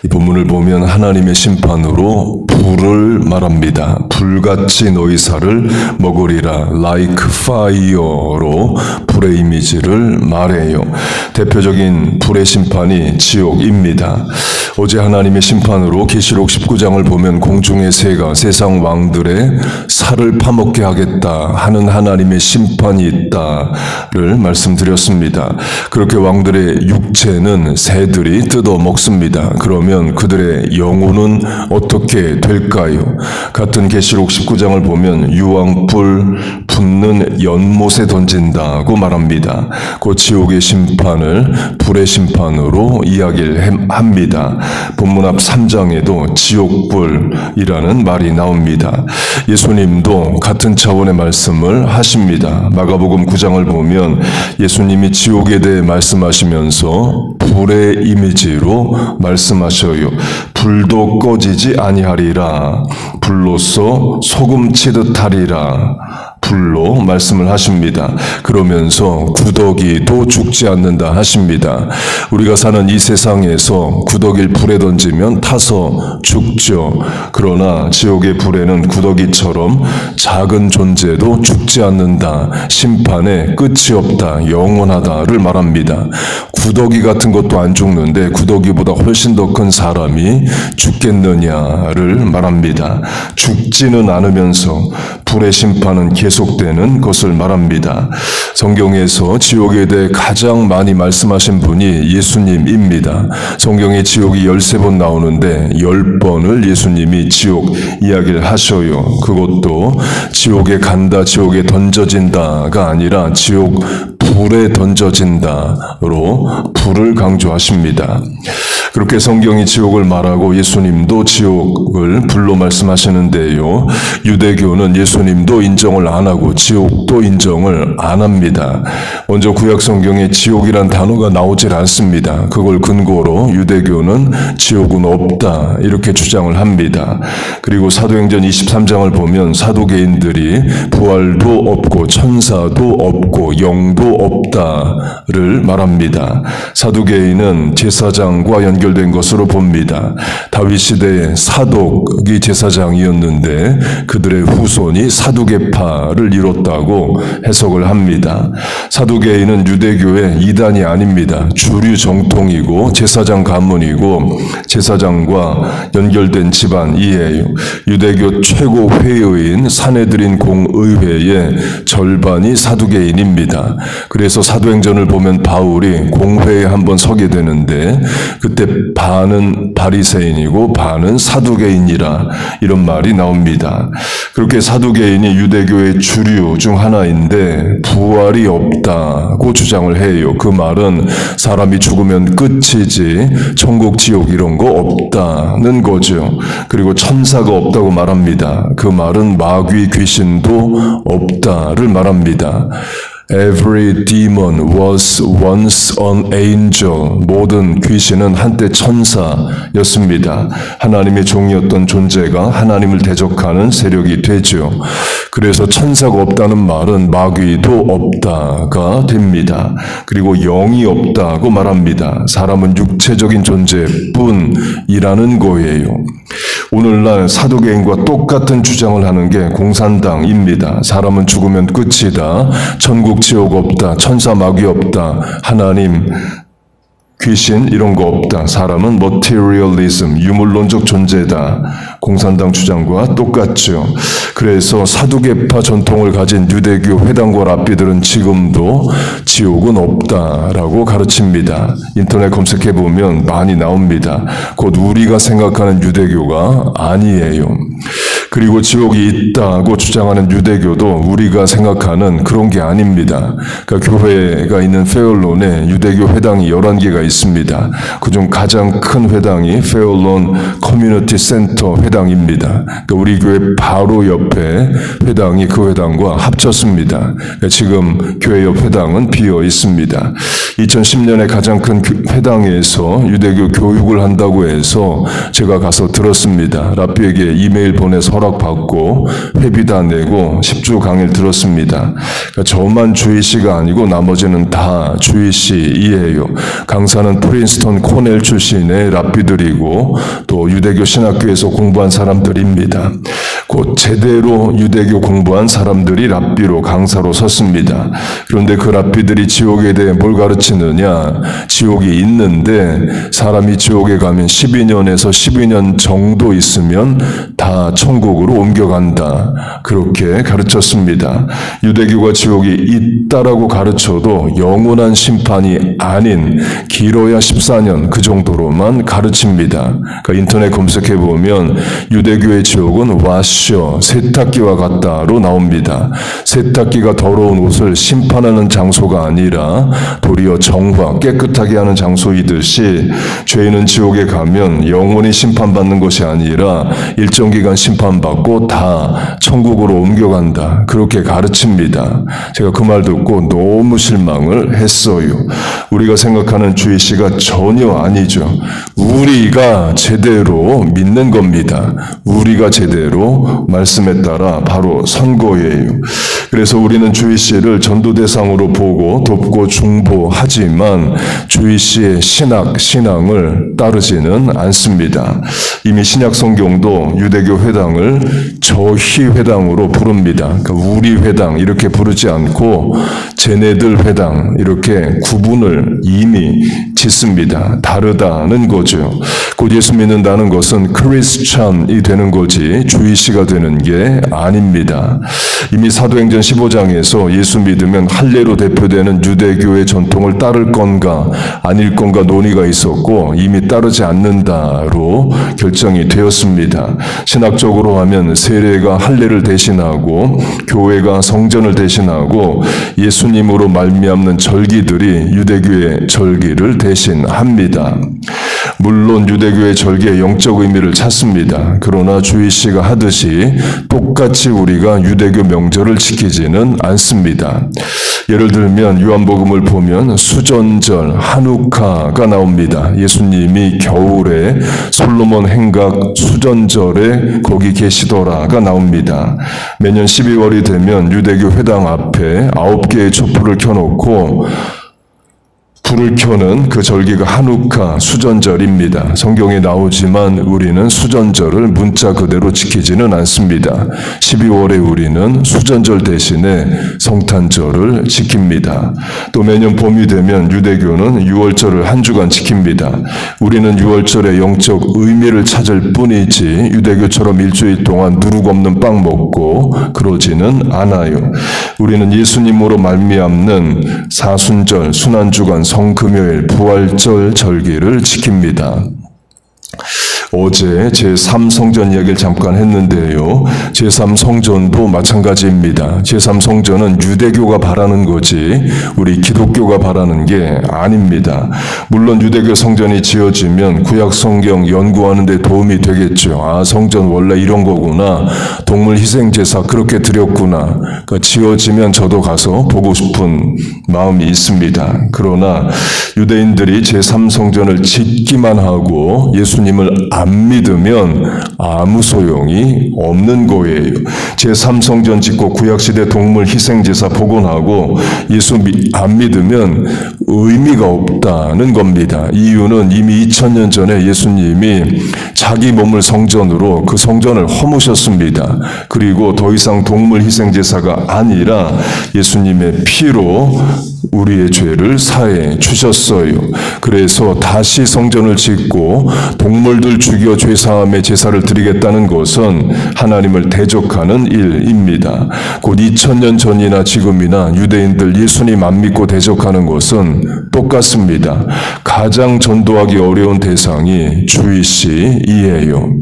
이 본문을 보면 하나님의 심판으로 불을 말합니다. 불같이 너희 살을 먹으리라. like fire로 불의 이미지를 말해요. 대표적인 불의 심판이 지옥입니다. 어제 하나님의 심판으로 계시록 19장을 보면 공중의 새가 세상 왕들의 살을 파먹게 하겠다 하는 하나님의 심판이 있다를 말씀드렸습니다. 그렇게 왕들의 육체는 새들이 뜯어 먹습니다. 그러면 그들의 영혼은 어떻게 될까요? 같은 계시록 19장을 보면 유황불 붙는 연못에 던진다고 말합니다. 그 지옥의 심판을 불의 심판으로 이야기를 합니다. 본문 앞 3장에도 지옥불이라는 말이 나옵니다. 예수님도 같은 차원의 말씀을 하십니다. 마가복음 9장을 보면 예수님이 지옥에 대해 말씀하시면서 불의 이미지로 말씀하셔요. 불도 꺼지지 아니하리라. 불로써 소금 치듯 하리라. 불로 말씀을 하십니다. 그러면서 구더기도 죽지 않는다 하십니다. 우리가 사는 이 세상에서 구더기를 불에 던지면 타서 죽죠. 그러나 지옥의 불에는 구더기처럼 작은 존재도 죽지 않는다. 심판에 끝이 없다. 영원하다를 말합니다. 구더기 같은 것도 안 죽는데 구더기보다 훨씬 더 큰 사람이 죽겠느냐를 말합니다. 죽지는 않으면서 불의 심판은 계속되는 것을 말합니다. 성경에서 지옥에 대해 가장 많이 말씀하신 분이 예수님입니다. 성경에 지옥이 13번 나오는데 10번을 예수님이 지옥 이야기를 하셔요. 그것도 지옥에 간다, 지옥에 던져진다가 아니라 지옥 불에 던져진다로 불을 강조하십니다. 그렇게 성경이 지옥을 말하고 예수님도 지옥을 불로 말씀하시는데요. 유대교는 예수님도 인정을 안 하고 지옥도 인정을 안 합니다. 먼저 구약 성경에 지옥이란 단어가 나오질 않습니다. 그걸 근거로 유대교는 지옥은 없다 이렇게 주장을 합니다. 그리고 사도행전 23장을 보면 사두개인들이 부활도 없고 천사도 없고 영도 없다를 말합니다. 사두개인은 제사장과 연결된 것으로 봅니다. 다윗 시대에 사독이 제사장이었는데 그들의 후손이 사두개파를 이뤘다고 해석을 합니다. 사두개인은 유대교의 이단이 아닙니다. 주류 정통이고 제사장 가문이고 제사장과 연결된 집안이에요. 유대교 최고 회의인 사네드린 공의회의 절반이 사두개인입니다. 그래서 사도행전을 보면 바울이 공회에 한번 서게 되는데 그때 반은 바리새인이고 반은 사두개인이라 이런 말이 나옵니다. 그렇게 사두개인이 유대교의 주류 중 하나인데 부활이 없다고 주장을 해요. 그 말은 사람이 죽으면 끝이지 천국 지옥 이런 거 없다는 거죠. 그리고 천사가 없다고 말합니다. 그 말은 마귀 귀신도 없다를 말합니다. Every demon was once an angel. 모든 귀신은 한때 천사였습니다. 하나님의 종이었던 존재가 하나님을 대적하는 세력이 되죠. 그래서 천사가 없다는 말은 마귀도 없다가 됩니다. 그리고 영이 없다고 말합니다. 사람은 육체적인 존재뿐이라는 거예요. 오늘날 사두개인과 똑같은 주장을 하는 게 공산당입니다. 사람은 죽으면 끝이다. 천국 지옥 없다. 천사 마귀 없다. 하나님 귀신 이런 거 없다. 사람은 materialism, 유물론적 존재다. 공산당 주장과 똑같죠. 그래서 사두개파 전통을 가진 유대교 회당과 랍비들은 지금도 지옥은 없다라고 가르칩니다. 인터넷 검색해보면 많이 나옵니다. 곧 우리가 생각하는 유대교가 아니에요. 그리고 지옥이 있다고 주장하는 유대교도 우리가 생각하는 그런 게 아닙니다. 그러니까 교회가 있는 페올론에 유대교 회당이 11개가 있습니다. 그중 가장 큰 회당이 페올론 커뮤니티 센터 회당입니다. 그러니까 우리 교회 바로 옆에 회당이 그 회당과 합쳤습니다. 그러니까 지금 교회 옆 회당은 비어 있습니다. 2010년에 가장 큰 회당에서 유대교 교육을 한다고 해서 제가 가서 들었습니다. 랍비에게 이메일 보내서 허락받고 회비 다 내고 10주 강의를 들었습니다. 그러니까 저만 주희씨가 아니고 나머지는 다 주희씨이에요. 강사는 프린스턴 코넬 출신의 랍비들이고 또 유대교 신학교에서 공부한 사람들입니다. 곧 제대로 유대교 공부한 사람들이 랍비로 강사로 섰습니다. 그런데 그 랍비들이 지옥에 대해 뭘 가르치느냐? 지옥이 있는데 사람이 지옥에 가면 12년에서 12년 정도 있으면 다 천국으로 옮겨간다. 그렇게 가르쳤습니다. 유대교가 지옥이 있다라고 가르쳐도 영원한 심판이 아닌 길어야 14년 그 정도로만 가르칩니다. 그러니까 인터넷 검색해 보면 유대교의 지옥은 와셔, 세탁기와 같다로 나옵니다. 세탁기가 더러운 옷을 심판하는 장소가 아니라 도리어 정화, 깨끗하게 하는 장소이듯이 죄인은 지옥에 가면 영원히 심판받는 것이 아니라 일정 기간 심판받고 다 천국으로 옮겨간다. 그렇게 가르칩니다. 제가 그 말 듣고 너무 실망을 했어요. 우리가 생각하는 주희씨가 전혀 아니죠. 우리가 제대로 믿는 겁니다. 우리가 제대로 말씀에 따라 바로 선 거예요. 그래서 우리는 주희씨를 전도 대상으로 보고 돕고 중보하지만 주희씨의 신앙을 따르지는 않습니다. 이미 신약 성경도 유대교 회당을 저희 회당으로 부릅니다. 그러니까 우리 회당 이렇게 부르지 않고 쟤네들 회당 이렇게 구분을 이미 짓습니다. 다르다는 거죠. 곧 예수 믿는다는 것은 크리스찬이 되는 거지 주희씨가 되는 게 아닙니다. 이미 사도행전 15장에서 예수 믿으면 할례로 대표되는 유대교의 전통을 따를 건가 아닐 건가 논의가 있었고 이미 따르지 않는다로 결정이 되었습니다. 신학적으로 하면 세례가 할례를 대신하고 교회가 성전을 대신하고 예수님으로 말미암는 절기들이 유대교의 절기를 대신합니다. 물론 유대교의 절기의 영적 의미를 찾습니다. 그러나 주희씨가 하듯이 똑같이 우리가 유대교 명절을 지키지는 않습니다. 예를 들면 요한복음을 보면 수전절, 하누카가 나옵니다. 예수님이 겨울에 솔로몬 행각 수전절에 거기 계시더라가 나옵니다. 매년 12월이 되면 유대교 회당 앞에 9개의 촛불을 켜놓고 불을 켜는 그 절기가 하누카 수전절입니다. 성경에 나오지만 우리는 수전절을 문자 그대로 지키지는 않습니다. 12월에 우리는 수전절 대신에 성탄절을 지킵니다. 또 매년 봄이 되면 유대교는 6월절을 한 주간 지킵니다. 우리는 6월절의 영적 의미를 찾을 뿐이지 유대교처럼 일주일 동안 누룩 없는 빵 먹고 그러지는 않아요. 우리는 예수님으로 말미암는 사순절, 순환주간, 성금요일, 부활절 절기를 지킵니다. 어제 제3성전 이야기를 잠깐 했는데요. 제3성전도 마찬가지입니다. 제3성전은 유대교가 바라는 거지 우리 기독교가 바라는 게 아닙니다. 물론 유대교 성전이 지어지면 구약성경 연구하는 데 도움이 되겠죠. 아, 성전 원래 이런 거구나. 동물 희생제사 그렇게 드렸구나. 그러니까 지어지면 저도 가서 보고 싶은 마음이 있습니다. 그러나 유대인들이 제3성전을 짓기만 하고 예수님을 안 믿으면 아무 소용이 없는 거예요. 제3성전 짓고 구약시대 동물 희생제사 복원하고 예수 안 믿으면 의미가 없다는 겁니다. 이유는 이미 2000년 전에 예수님이 자기 몸을 성전으로 그 성전을 허무셨습니다. 그리고 더 이상 동물 희생제사가 아니라 예수님의 피로 우리의 죄를 사해 주셨어요. 그래서 다시 성전을 짓고 동물들 죽여 죄사함의 제사를 드리겠다는 것은 하나님을 대적하는 일입니다. 곧 2000년 전이나 지금이나 유대인들 예수님 안 믿고 대적하는 것은 똑같습니다. 가장 전도하기 어려운 대상이 주희씨이에요.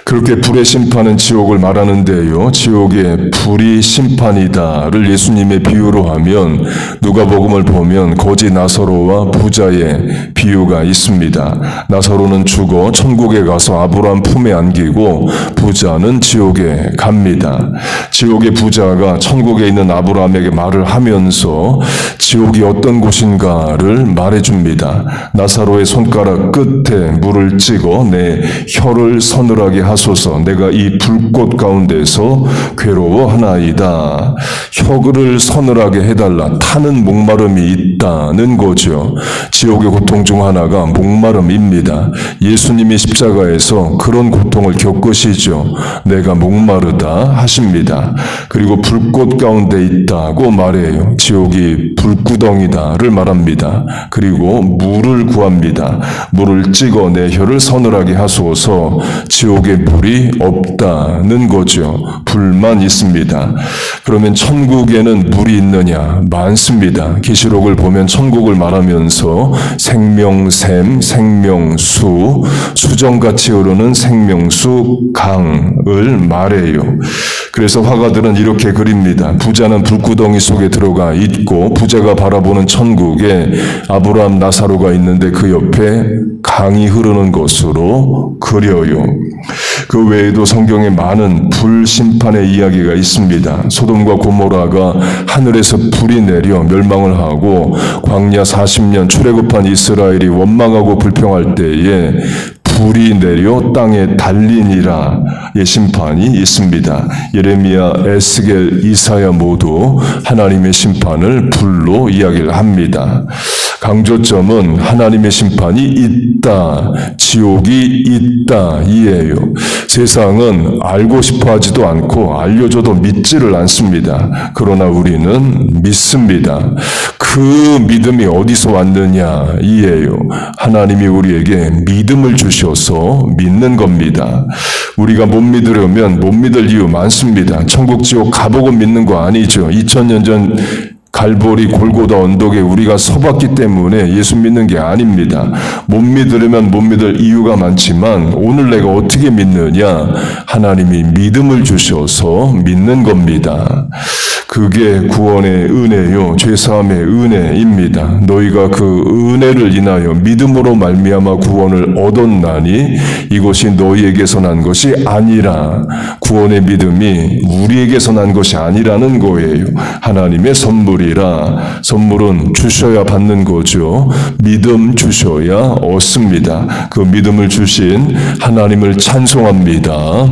그렇게 불의 심판은 지옥을 말하는데요. 지옥의 불이 심판이다를 예수님의 비유로 하면 누가복음을 보면 거지 나사로와 부자의 비유가 있습니다. 나사로는 죽어 천국에 가서 아브라함 품에 안기고 부자는 지옥에 갑니다. 지옥의 부자가 천국에 있는 아브라함에게 말을 하면서 지옥이 어떤 곳인가를 말해줍니다. 나사로의 손가락 끝에 물을 찍어 내 혀를 서늘하게 하소서. 내가 이 불꽃 가운데서 괴로워하나이다. 혀를 서늘하게 해달라. 타는 목마름이 있다는 거죠. 지옥의 고통 중 하나가 목마름입니다. 예수님이 십자가에서 그런 고통을 겪으시죠. 내가 목마르다 하십니다. 그리고 불꽃 가운데 있다고 말해요. 지옥이 불구덩이다를 말합니다. 그리고 물을 구합니다. 물을 찍어 내 혀를 서늘하게 하소서. 지옥에 불이 없다는 거죠. 불만 있습니다. 그러면 천국에는 물이 있느냐? 많습니다. 계시록을 보면 천국을 말하면서 생명샘, 생명수, 수정같이 흐르는 생명수 강을 말해요. 그래서 화가들은 이렇게 그립니다. 부자는 불구덩이 속에 들어가 있고 부자가 바라보는 천국에 아브라함, 나사로가 있는데 그 옆에 강이 흐르는 것으로 그려요. 그 외에도 성경에 많은 불심판의 이야기가 있습니다. 소돔과 고모라가 하늘에서 불이 내려 멸망을 하고 광야 40년 출애굽한 이스라엘이 원망하고 불평할 때에 불이 내려 땅에 달리니라의 심판이 있습니다. 예레미야, 에스겔, 이사야 모두 하나님의 심판을 불로 이야기를 합니다. 강조점은 하나님의 심판이 있다, 지옥이 있다 이에요. 세상은 알고 싶어 하지도 않고 알려줘도 믿지를 않습니다. 그러나 우리는 믿습니다. 그 믿음이 어디서 왔느냐 이에요. 하나님이 우리에게 믿음을 주셔서 믿는 겁니다. 우리가 못 믿으려면 못 믿을 이유 많습니다. 천국 지옥 가보고 믿는 거 아니죠. 2000년 전 갈보리 골고다 언덕에 우리가 서봤기 때문에 예수 믿는 게 아닙니다. 못 믿으려면 못 믿을 이유가 많지만 오늘 내가 어떻게 믿느냐? 하나님이 믿음을 주셔서 믿는 겁니다. 그게 구원의 은혜요, 죄사함의 은혜입니다. 너희가 그 은혜를 인하여 믿음으로 말미암아 구원을 얻었나니 이것이 너희에게서 난 것이 아니라, 구원의 믿음이 우리에게서 난 것이 아니라는 거예요. 하나님의 선물이라. 선물은 주셔야 받는 거죠. 믿음 주셔야 얻습니다. 그 믿음을 주신 하나님을 찬송합니다.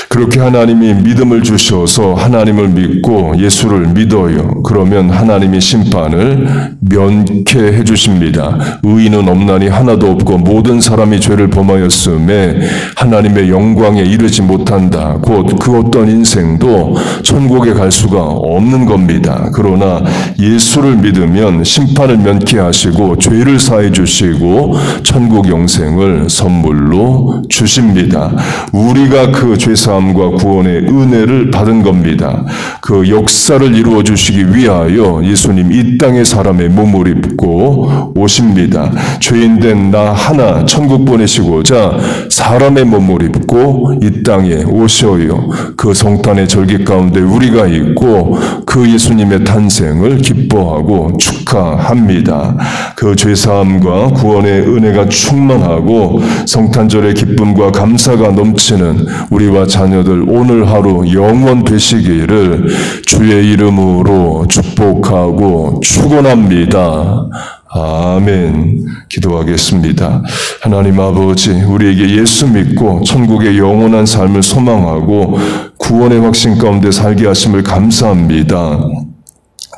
그렇게 하나님이 믿음을 주셔서 하나님을 믿고 예수를 믿어요. 그러면 하나님이 심판을 면케해 주십니다. 의인은 없나니 하나도 없고 모든 사람이 죄를 범하였음에 하나님의 영광에 이르지 못한다. 곧 그 어떤 인생도 천국에 갈 수가 없는 겁니다. 그러나 예수를 믿으면 심판을 면케하시고 죄를 사해 주시고 천국 영생을 선물로 주십니다. 우리가 그 죄사함과 구원의 은혜를 받은 겁니다. 그 역사를 이루어 주시기 위하여 예수님 이 땅의 사람의 몸을 입고 오십니다. 죄인된 나 하나 천국 보내시고자 사람의 몸을 입고 이 땅에 오셔요. 그 성탄의 절기 가운데 우리가 있고 그 예수님의 탄생을 기뻐하고 축하합니다. 그 죄사함과 구원의 은혜가 충만하고 성탄절의 기쁨과 감사가 넘치는 우리와 자녀들 오늘 하루 영원 되시기를 주의 이름으로 축복하고 축원합니다. 아멘. 기도하겠습니다. 하나님 아버지, 우리에게 예수 믿고 천국의 영원한 삶을 소망하고 구원의 확신 가운데 살게 하심을 감사합니다.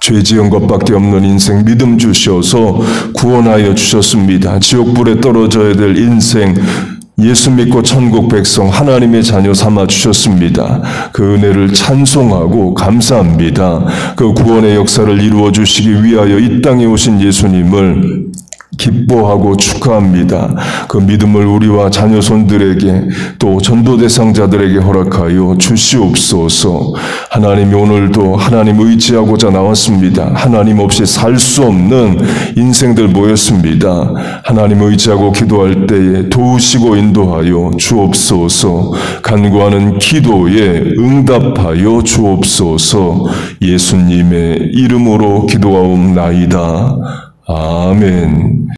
죄 지은 것밖에 없는 인생 믿음 주셔서 구원하여 주셨습니다. 지옥불에 떨어져야 될 인생 예수 믿고 천국 백성 하나님의 자녀 삼아 주셨습니다. 그 은혜를 찬송하고 감사합니다. 그 구원의 역사를 이루어 주시기 위하여 이 땅에 오신 예수님을 기뻐하고 축하합니다. 그 믿음을 우리와 자녀손들에게 또 전도 대상자들에게 허락하여 주시옵소서. 하나님이 오늘도 하나님 의지하고자 나왔습니다. 하나님 없이 살 수 없는 인생들 모였습니다. 하나님 의지하고 기도할 때에 도우시고 인도하여 주옵소서. 간구하는 기도에 응답하여 주옵소서. 예수님의 이름으로 기도하옵나이다. 아멘.